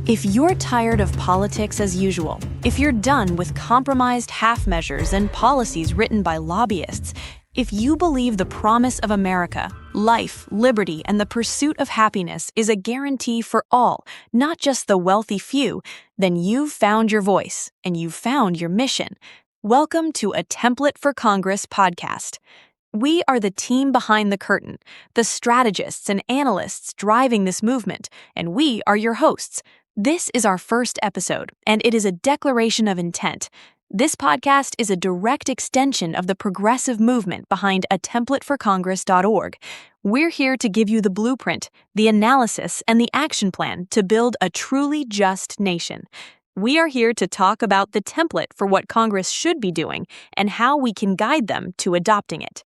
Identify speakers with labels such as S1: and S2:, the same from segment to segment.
S1: If you're tired of politics as usual, if you're done with compromised half measures and policies written by lobbyists, if you believe the promise of America, life, liberty, and the pursuit of happiness is a guarantee for all, not just the wealthy few, then you've found your voice and you've found your mission. Welcome to A Template for Congress podcast. We are the team behind the curtain, the strategists and analysts driving this movement, and we are your hosts. This is our first episode, and it is a declaration of intent. This podcast is a direct extension of the progressive movement behind atemplateforcongress.org. We're here to give you the blueprint, the analysis, and the action plan to build a truly just nation. We are here to talk about the template for what Congress should be doing and how we can guide them to adopting it.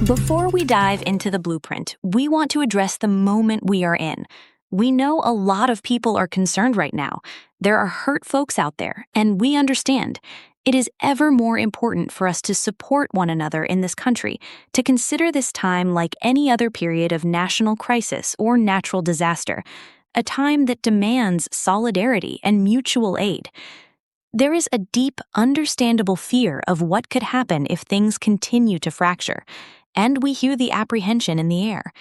S1: Before we dive into the blueprint, we want to address the moment we are in. We know a lot of people are concerned right now. There are hurt folks out there, and we understand. It is ever more important for us to support one another in this country, to consider this time like any other period of national crisis or natural disaster, a time that demands solidarity and mutual aid. There is a deep, understandable fear of what could happen if things continue to fracture, and we hear the apprehension in the air.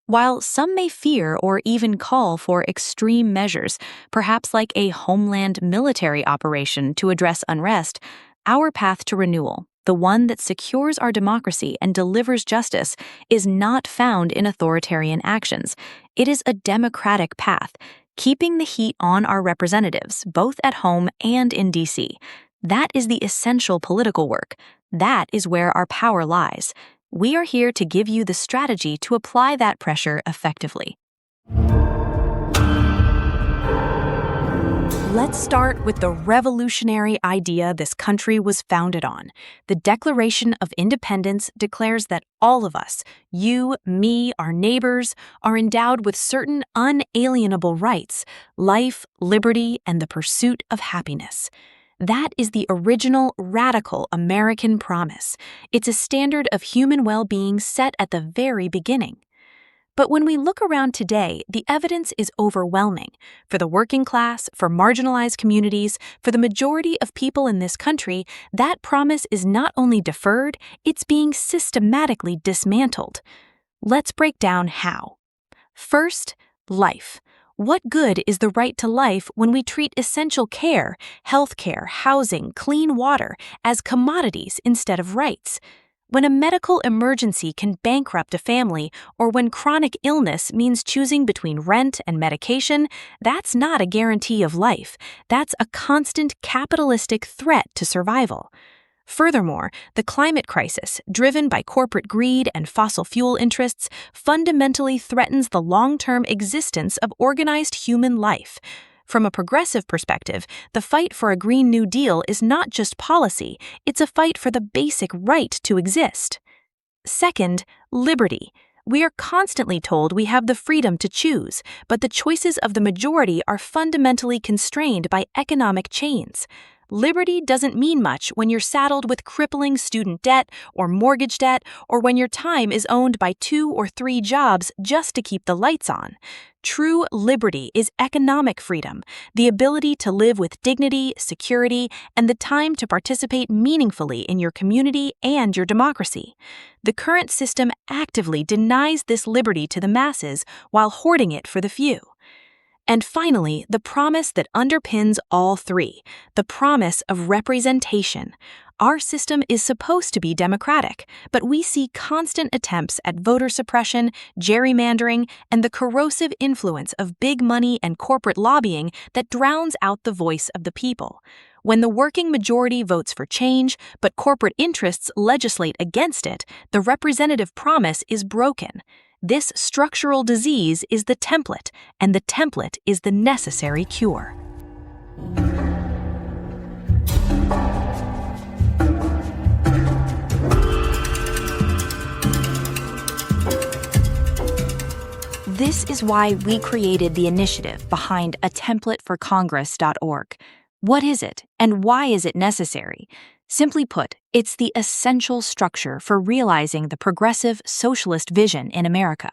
S1: While some may fear or even call for extreme measures, perhaps like a homeland military operation to address unrest, our path to renewal, the one that secures our democracy and delivers justice, is not found in authoritarian actions. It is a democratic path, keeping the heat on our representatives, both at home and in D.C. That is the essential political work. That is where our power lies. We are here to give you the strategy to apply that pressure effectively. Let's start with the revolutionary idea this country was founded on. The Declaration of Independence declares that all of us, you, me, our neighbors, are endowed with certain unalienable rights: life, liberty, and the pursuit of happiness. That is the original, radical American promise. It's a standard of human well-being set at the very beginning. But when we look around today, the evidence is overwhelming. For the working class, for marginalized communities, for the majority of people in this country, that promise is not only deferred, it's being systematically dismantled. Let's break down how. First, life. What good is the right to life when we treat essential care, healthcare, housing, clean water as commodities instead of rights? When a medical emergency can bankrupt a family, or when chronic illness means choosing between rent and medication, that's not a guarantee of life. That's a constant capitalistic threat to survival. Furthermore, the climate crisis, driven by corporate greed and fossil fuel interests, fundamentally threatens the long-term existence of organized human life. From a progressive perspective, the fight for a Green New Deal is not just policy, it's a fight for the basic right to exist. Second, liberty. We are constantly told we have the freedom to choose, but the choices of the majority are fundamentally constrained by economic chains. Liberty doesn't mean much when you're saddled with crippling student debt or mortgage debt, or when your time is owned by 2 or 3 jobs just to keep the lights on. True liberty is economic freedom, the ability to live with dignity, security, and the time to participate meaningfully in your community and your democracy. The current system actively denies this liberty to the masses while hoarding it for the few. And finally, the promise that underpins all three, the promise of representation. Our system is supposed to be democratic, but we see constant attempts at voter suppression, gerrymandering, and the corrosive influence of big money and corporate lobbying that drowns out the voice of the people. When the working majority votes for change, but corporate interests legislate against it, the representative promise is broken. This structural disease is the template, and the template is the necessary cure. This is why we created the initiative behind atemplateforcongress.org. What is it, and why is it necessary? Simply put, it's the essential structure for realizing the progressive socialist vision in America.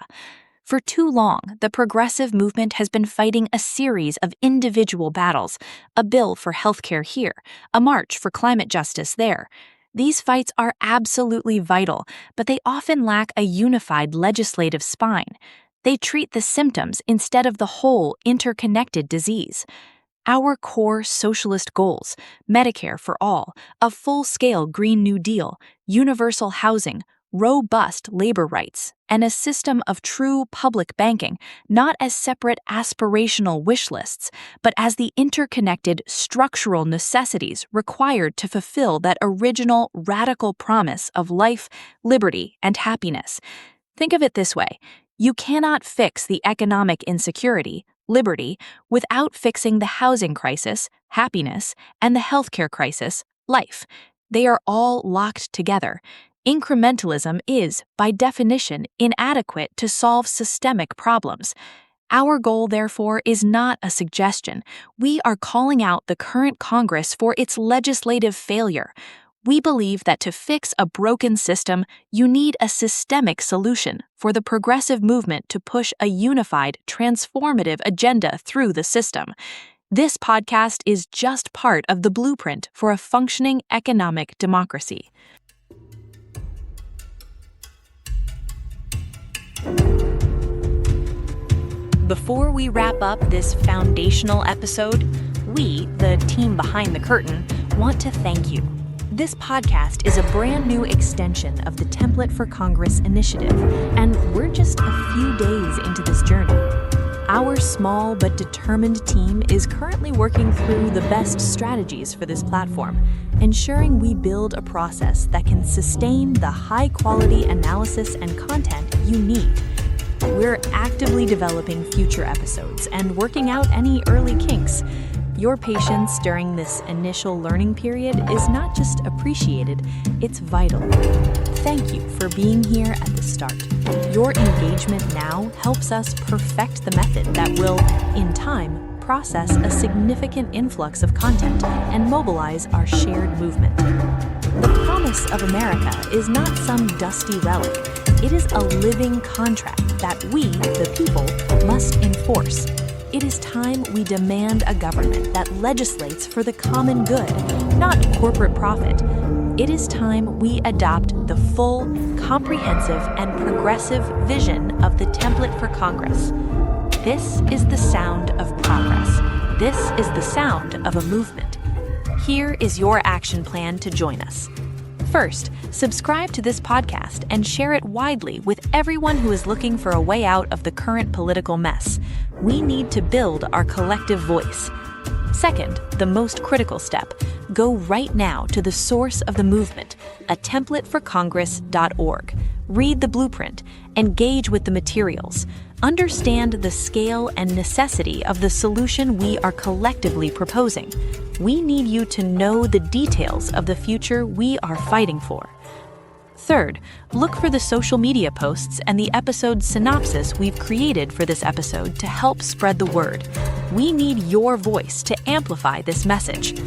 S1: For too long, the progressive movement has been fighting a series of individual battles, a bill for healthcare here, a march for climate justice there. These fights are absolutely vital, but they often lack a unified legislative spine. They treat the symptoms instead of the whole interconnected disease. Our core socialist goals, Medicare for all, a full-scale Green New Deal, universal housing, robust labor rights, and a system of true public banking, not as separate aspirational wish lists, but as the interconnected structural necessities required to fulfill that original radical promise of life, liberty, and happiness. Think of it this way: you cannot fix the economic insecurity, liberty, without fixing the housing crisis, happiness, and the healthcare crisis, life. They are all locked together. Incrementalism is, by definition, inadequate to solve systemic problems. Our goal, therefore, is not a suggestion. We are calling out the current Congress for its legislative failure. We believe that to fix a broken system, you need a systemic solution for the progressive movement to push a unified, transformative agenda through the system. This podcast is just part of the blueprint for a functioning economic democracy. Before we wrap up this foundational episode, we, the team behind the curtain, want to thank you. This podcast is a brand new extension of the Template for Congress initiative, and we're just a few days into this journey. Our small but determined team is currently working through the best strategies for this platform, ensuring we build a process that can sustain the high-quality analysis and content you need. We're actively developing future episodes and working out any early kinks. Your patience during this initial learning period is not just appreciated, it's vital. Thank you for being here at the start. Your engagement now helps us perfect the method that will, in time, process a significant influx of content and mobilize our shared movement. The promise of America is not some dusty relic. It is a living contract that we, the people, must enforce. It is time we demand a government that legislates for the common good, not corporate profit. It is time we adopt the full, comprehensive, and progressive vision of the Template for Congress. This is the sound of progress. This is the sound of a movement. Here is your action plan to join us. First, subscribe to this podcast and share it widely with everyone who is looking for a way out of the current political mess. We need to build our collective voice. Second, the most critical step, go right now to the source of the movement, atemplateforcongress.org. Read the blueprint, engage with the materials, understand the scale and necessity of the solution we are collectively proposing. We need you to know the details of the future we are fighting for. Third, look for the social media posts and the episode synopsis we've created for this episode to help spread the word. We need your voice to amplify this message.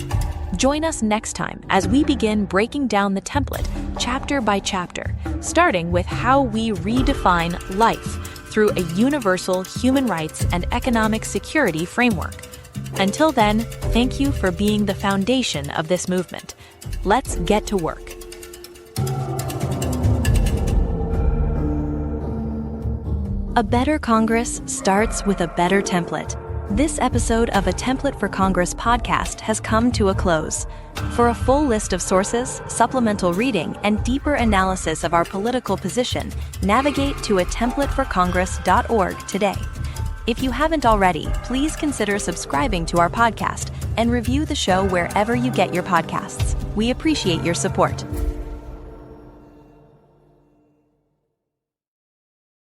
S1: Join us next time as we begin breaking down the template, chapter by chapter, starting with how we redefine life through a universal human rights and economic security framework. Until then, thank you for being the foundation of this movement. Let's get to work. A better Congress starts with a better template. This episode of A Template for Congress podcast has come to a close. For a full list of sources, supplemental reading, and deeper analysis of our political position, navigate to atemplateforcongress.org today. If you haven't already, please consider subscribing to our podcast and review the show wherever you get your podcasts. We appreciate your support.